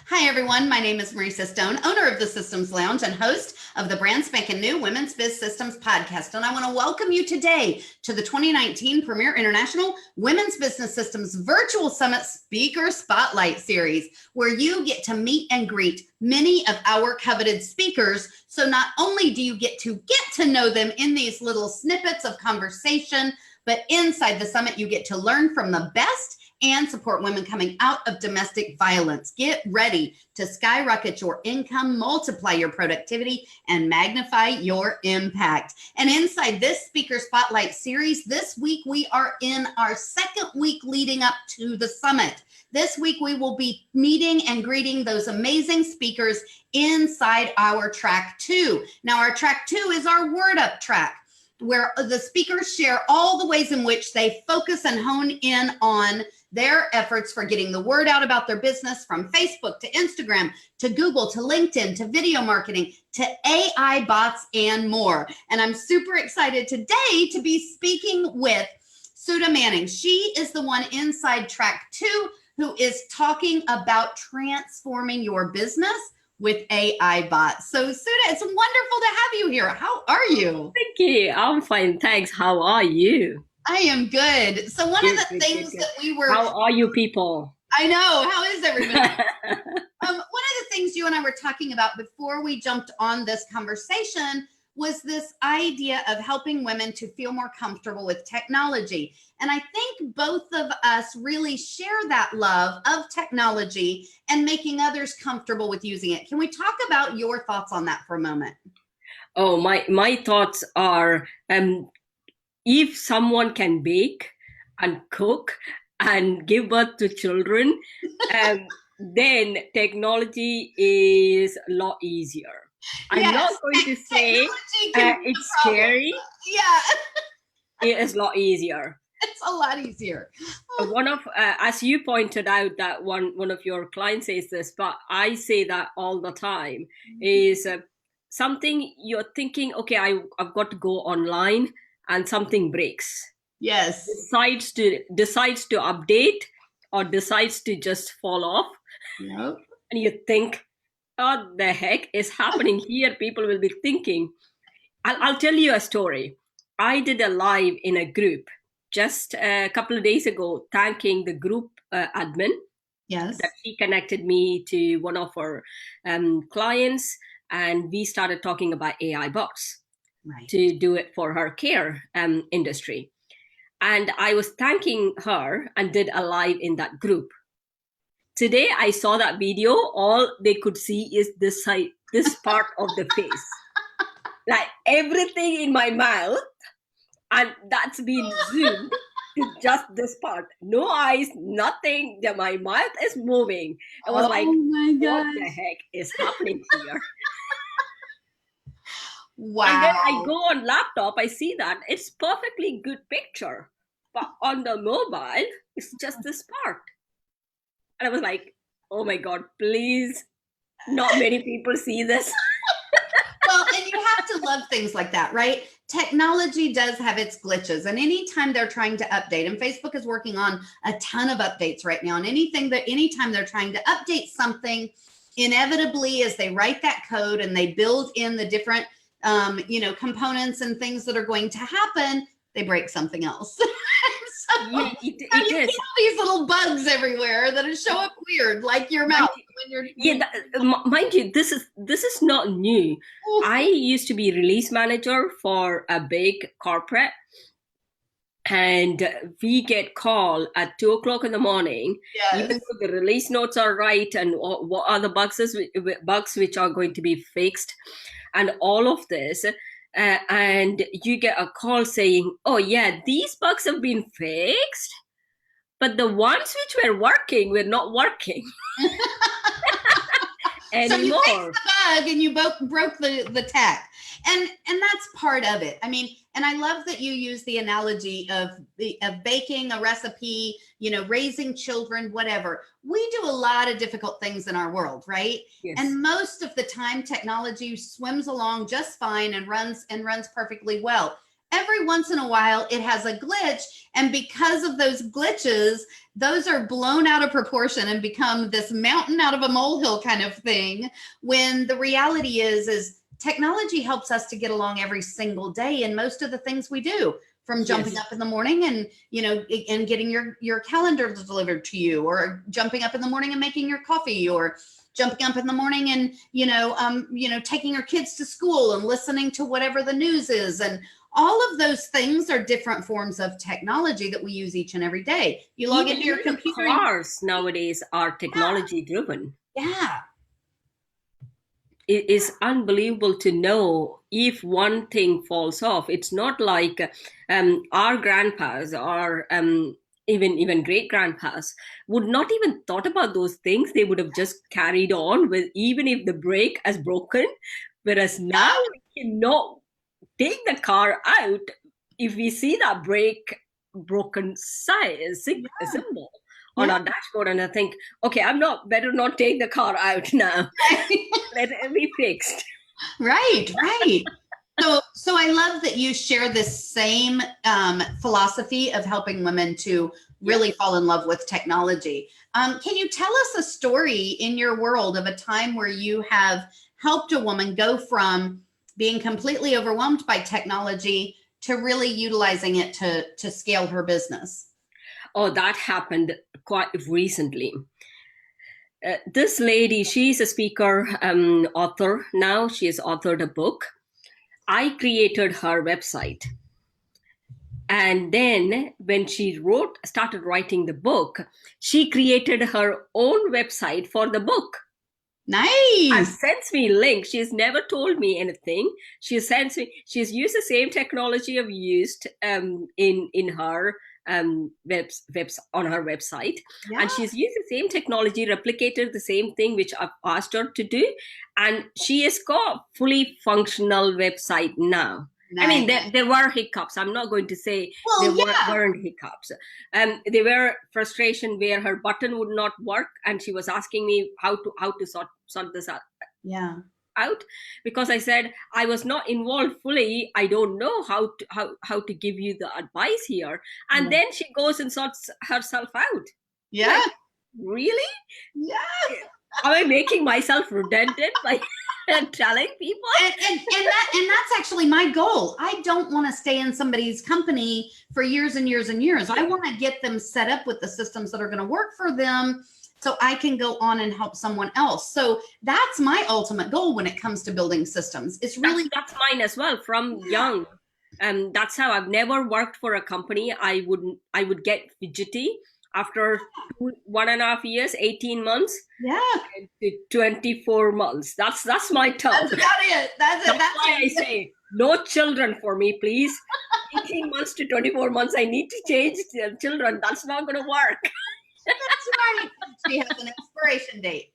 Hi, everyone. My name is Marissa Stone, owner of the Systems Lounge and host of the brand spanking new Women's Biz Systems podcast. And I want to welcome you today to the 2019 Premier International Women's Business Systems Virtual Summit Speaker Spotlight Series, where you get to meet and greet many of our coveted speakers. So not only do you get to know them in these little snippets of conversation, but inside the summit, you get to learn from the best and support women coming out of domestic violence. Get ready to skyrocket your income, multiply your productivity, and magnify your impact. And inside this Speaker Spotlight series, this week we are in our second week leading up to the summit. This week we will be meeting and greeting those amazing speakers inside our track 2. Now our track 2 is our Word Up track, where the speakers share all the ways in which they focus and hone in on their efforts for getting the word out about their business, from Facebook to Instagram to Google to LinkedIn to video marketing to AI bots and more. And I'm super excited today to be speaking with Sudha Manning. She is the one inside track 2 who is talking about transforming your business with AI bots. So Sudha, it's wonderful to have you here. How are you? Thank you. I'm fine. Thanks. How are you? I am good. So one of the things that we were... How are you people? I know. How is everybody? One of the things you and I were talking about before we jumped on this conversation was this idea of helping women to feel more comfortable with technology. And I think both of us really share that love of technology and making others comfortable with using it. Can we talk about your thoughts on that for a moment? Oh, my thoughts are, if someone can bake and cook and give birth to children, then technology is a lot easier. Yes, I'm not going to say it's scary. Yeah. It is a lot easier. It's a lot easier. One of, as you pointed out, that one of your clients says this, but I say that all the time, is something you're thinking, okay, I've got to go online, and something breaks. Yes. Decides to update or decides to just fall off. Yep. And you think, what the heck is happening here? People will be thinking. I'll tell you a story. I did a live in a group just a couple of days ago, thanking the group admin. Yes. That she connected me to one of her clients, and we started talking about AI bots. Right. To do it for her care industry. And I was thanking her and did a live in that group. Today, I saw that video. All they could see is this side, this part of the face. Like everything in my mouth, and that's been zoomed to just this part. No eyes, nothing. My mouth is moving. I was like, my gosh, what the heck is happening here? Wow. And then I go on laptop, I see that it's perfectly good picture. But on the mobile, it's just this part. And I was like, oh my God, please, not many people see this. Well, and you have to love things like that, right? Technology does have its glitches, and anytime they're trying to update, and Facebook is working on a ton of updates right now, and anytime they're trying to update something, inevitably as they write that code and they build in the different components and things that are going to happen, they break something else. So yeah, you get all these little bugs everywhere that show up weird, like your mouth when you're. Yeah, mind you, this is not new. I used to be release manager for a big corporate, and we get call at 2:00 in the morning. Yes. Even though the release notes are right, and what are the bugs which are going to be fixed, and all of this. And you get a call saying, oh yeah, these bugs have been fixed, but the ones which were working were not working anymore. So you fixed the bug and you broke the tech. And that's part of it. I mean, and I love that you use the analogy of baking a recipe, raising children, whatever. We do a lot of difficult things in our world, right? Yes. And most of the time technology swims along just fine and runs perfectly well. every once in a while it has a glitch. And because of those glitches, those are blown out of proportion and become this mountain out of a molehill kind of thing. When the reality is technology helps us to get along every single day in most of the things we do, from jumping up in the morning and, and getting your calendar delivered to you, or jumping up in the morning and making your coffee, or jumping up in the morning and, taking your kids to school and listening to whatever the news is. And all of those things are different forms of technology that we use each and every day. You log into your computer. Cars nowadays are technology driven. Yeah. It is unbelievable to know if one thing falls off. It's not like our grandpas or even great grandpas would not even thought about those things. They would have just carried on with, even if the brake has broken. Whereas now we cannot take the car out if we see that brake broken symbol on our dashboard, and I think, okay, better not take the car out now. Let it be fixed. Right. So I love that you share this same philosophy of helping women to really fall in love with technology. Can you tell us a story in your world of a time where you have helped a woman go from being completely overwhelmed by technology to really utilizing it to scale her business? Oh, that happened quite recently. This lady, she's a speaker, author now. She has authored a book. I created her website. And then when she started writing the book, she created her own website for the book. Nice. And sends me links. She's never told me anything. She's used the same technology I've used in her webs on her website, and she's used the same technology, replicated the same thing which I've asked her to do, and she has got fully functional website now. Nice. I mean, there were hiccups. I'm not going to say weren't hiccups. There were frustration where her button would not work, and she was asking me how to sort this out. Yeah. Out, because I said I was not involved fully. I don't know how to give you the advice here. And then she goes and sorts herself out. Yeah. Like, really? Yeah. Am I making myself redundant by telling people? And that's actually my goal. I don't want to stay in somebody's company for years and years and years. I want to get them set up with the systems that are going to work for them, so I can go on and help someone else. So that's my ultimate goal when it comes to building systems. It's really that's mine as well from young. That's how I've never worked for a company. I would get fidgety after 1.5 years, 18 months, to 24 months. That's my term. That's about it. That's why I say no children for me, please. 18 months to 24 months. I need to change children. That's not going to work. That's right. She has an expiration date.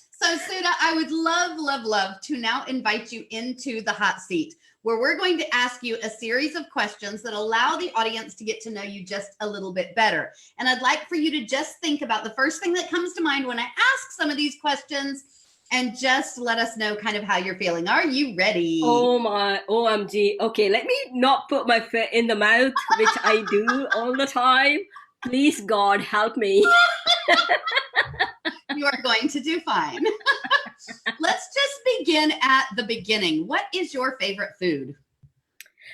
So Sudha, I would love to now invite you into the hot seat, where we're going to ask you a series of questions that allow the audience to get to know you just a little bit better. And I'd like for you to just think about the first thing that comes to mind when I ask some of these questions, and just let us know kind of how you're feeling. Are you ready? Oh my, OMG. Okay, let me not put my foot in the mouth, which I do all the time. Please, God, help me. You are going to do fine. Let's just begin at the beginning. What is your favorite food?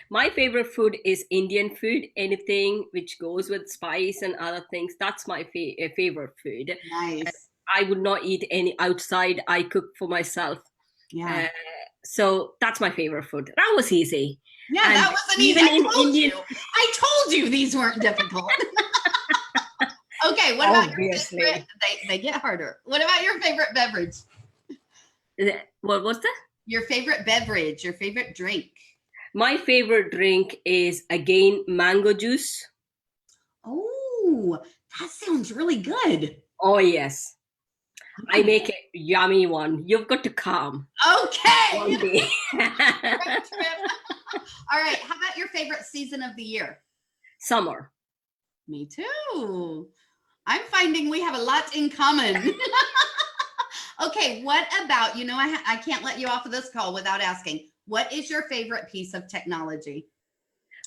My favorite food is Indian food. Anything which goes with spice and other things. That's my favorite food. Nice. I would not eat any outside. I cook for myself. Yeah. So that's my favorite food. That was easy. Yeah, and that wasn't easy. I told you these weren't difficult. Okay, what about your favorite? They get harder. What about your favorite beverage? What was that? Your favorite beverage, your favorite drink. My favorite drink is, again, mango juice. Oh, that sounds really good. Oh, yes. I make a yummy one. You've got to come. Okay. One day. All right. How about your favorite season of the year? Summer. Me too. I'm finding we have a lot in common. Okay. What about, I can't let you off of this call without asking, What is your favorite piece of technology?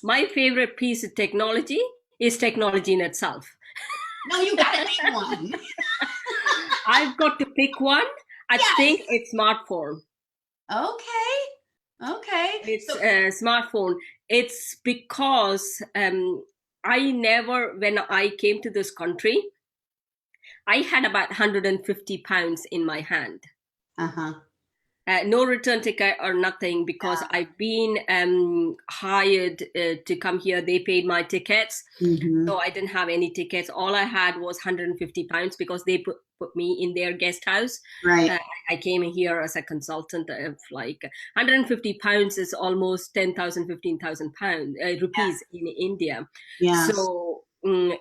My favorite piece of technology is technology in itself. No, you got to name one. I've got to pick one. I think it's smartphone. Okay. It's a smartphone. It's because when I came to this country, I had about 150 pounds in my hand. No return ticket or nothing, because I've been hired to come here. They paid my tickets. So I didn't have any tickets. All I had was 150 pounds because they put me in their guest house. Right. I came here as a consultant of like 150 pounds is almost 10,000, 15,000 pounds, rupees in India. So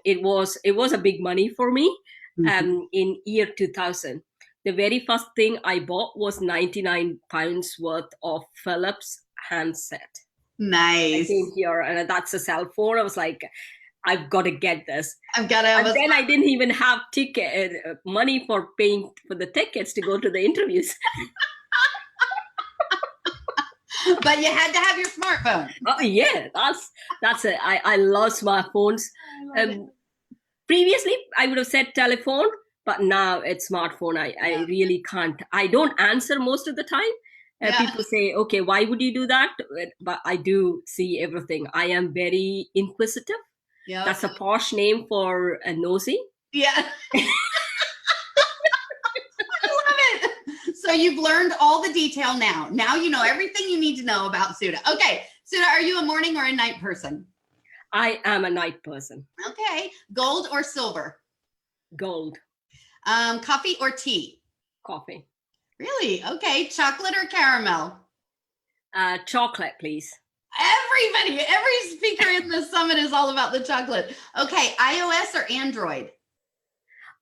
it was a big money for me in year 2000. The very first thing I bought was 99 pounds worth of Philips handset. Nice. I came here and that's a cell phone. I was like, I've got to get this. I've got to. And then I didn't even have money for paying for the tickets to go to the interviews. But you had to have your smartphone. Oh yeah, that's it. I love smartphones. Previously, I would have said telephone, but now it's smartphone. I really can't. I don't answer most of the time. People say, okay, why would you do that? But I do see everything. I am very inquisitive. Yeah, that's a posh name for a nosy. Yeah. I love it. So you've learned all the detail now. Now you know everything you need to know about Sudha. Okay, Sudha, are you a morning or a night person? I am a night person. Okay. Gold or silver? Gold. Coffee or tea? Coffee. Really? Okay. Chocolate or caramel? Chocolate, please. Every speaker in the summit is all about the chocolate. Okay. iOS or Android?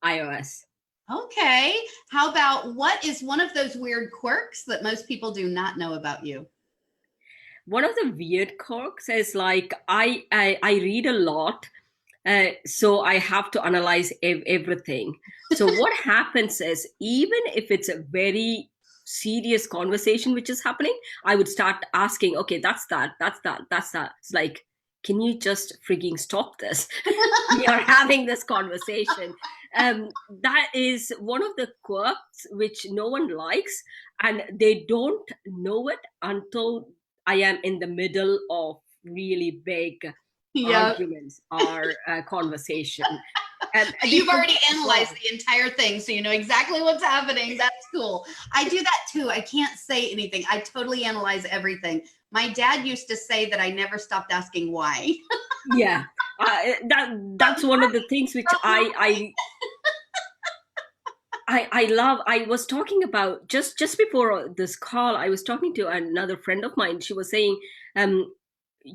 iOS. Okay. How about, what is one of those weird quirks that most people do not know about you? One of the weird quirks is like I read a lot, so I have to analyze everything. So what happens is, even if it's a very serious conversation which is happening, I would start asking, okay, that's that. It's like, can you just freaking stop this? We are having this conversation. That is one of the quirks which no one likes, and they don't know it until I am in the middle of really big arguments or conversation. You've already analyzed the entire thing, so you know exactly what's happening. That's cool. I do that too. I can't say anything. I totally analyze everything. My dad used to say that I never stopped asking why. Yeah, that's one of the things which I love. I was talking about just before this call, I was talking to another friend of mine. She was saying,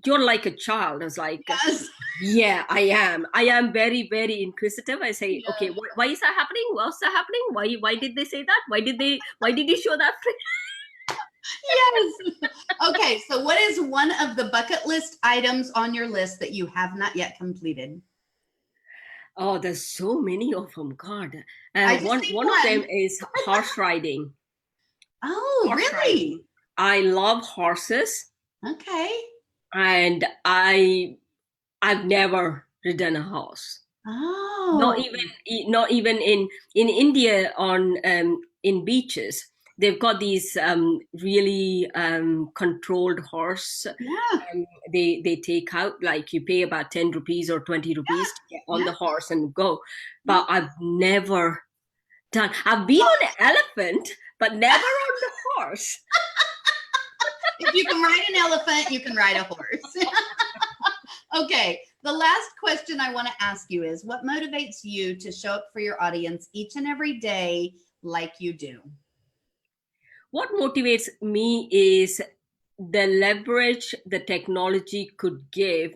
you're like a child. I was like, yes. Yeah, I am. I am very, very inquisitive. I say, okay, why is that happening? What's that happening? Why did they say that? Why did you show that? Yes. Okay, so what is one of the bucket list items on your list that you have not yet completed? Oh, there's so many of them. God. One of them is horse riding. Oh, horse really? Riding. I love horses. Okay. And I've never ridden a horse. Oh. Not even in India on in beaches. They've got these really controlled horse. Yeah. They take out, like, you pay about 10 rupees or 20 rupees to get on the horse and go. But I've never done. I've been on an elephant, but never on the horse. If you can ride an elephant, you can ride a horse. Okay. The last question I want to ask you is, what motivates you to show up for your audience each and every day like you do? What motivates me is the leverage the technology could give,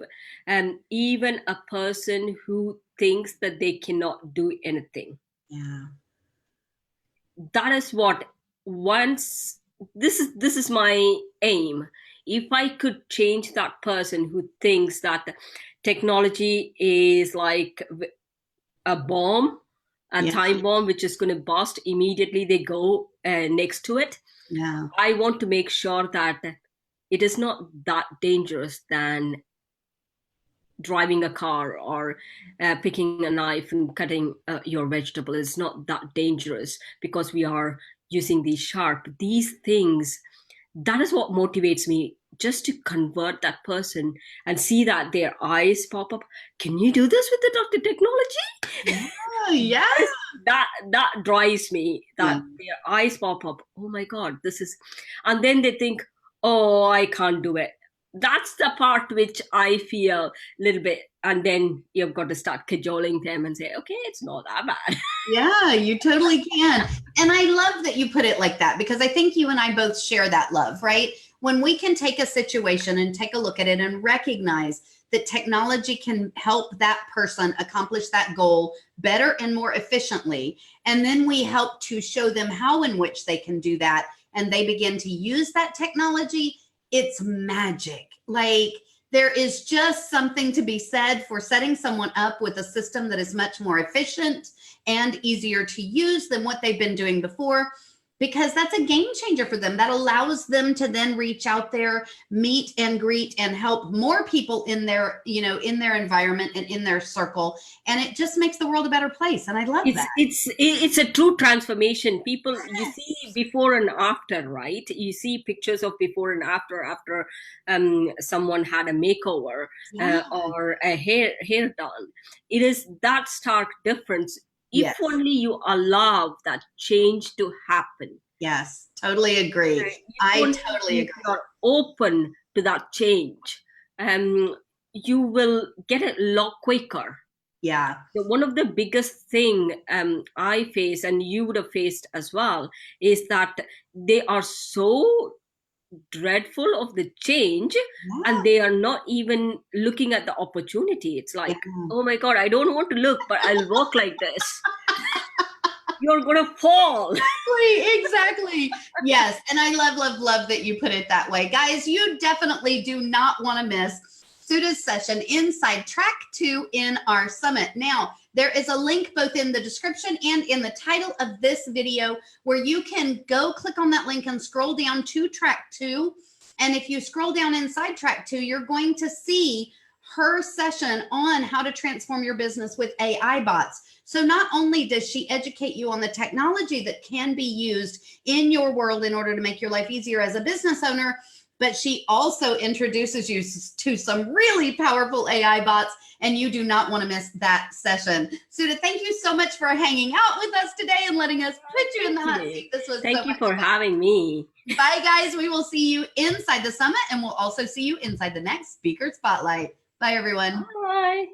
and even a person who thinks that they cannot do anything. Yeah. That is what this is my aim. If I could change that person who thinks that technology is like a bomb, a time bomb, which is going to burst immediately they go next to it. Yeah. I want to make sure that it is not that dangerous than driving a car or picking a knife and cutting your vegetable. Is not that dangerous because we are using these things. That is what motivates me, just to convert that person and see that their eyes pop up. Can you do this with the technology? Yes. That drives me, that their eyes pop up. Oh my God, this is, and then they think, oh, I can't do it. That's the part which I feel a little bit, and then you've got to start cajoling them and say, okay, it's not that bad. Yeah, you totally can. And I love that you put it like that, because I think you and I both share that love, right? When we can take a situation and take a look at it and recognize that technology can help that person accomplish that goal better and more efficiently, and then we help to show them how in which they can do that, and they begin to use that technology, it's magic. Like, there is just something to be said for setting someone up with a system that is much more efficient and easier to use than what they've been doing before, because that's a game changer for them. That allows them to then reach out there, meet and greet, and help more people in their, in their environment and in their circle. And it just makes the world a better place. And I love that. It's a true transformation. People, you see before and after, right? You see pictures of before and after someone had a makeover or a hair done. It is that stark difference. If only you allow that change to happen. Yes, totally agree. I totally agree. You're open to that change, you will get it a lot quicker. Yeah. So one of the biggest thing I face, and you would have faced as well, is that they are so dreadful of the change, and they are not even looking at the opportunity. It's like, oh my God, I don't want to look, but I'll work like this. You're gonna fall. Exactly. Yes. And I love that you put it that way. Guys, you definitely do not want to miss Sudha's session inside track 2 in our summit. Now, there is a link both in the description and in the title of this video where you can go click on that link and scroll down to track 2. And if you scroll down inside track 2, you're going to see her session on how to transform your business with AI bots. So not only does she educate you on the technology that can be used in your world in order to make your life easier as a business owner, but she also introduces you to some really powerful AI bots, and you do not want to miss that session. Sudha, thank you so much for hanging out with us today and letting us put you in the hot seat. This was Thank you for having me. Bye, guys. We will see you inside the summit, and we'll also see you inside the next Speaker Spotlight. Bye, everyone. Bye.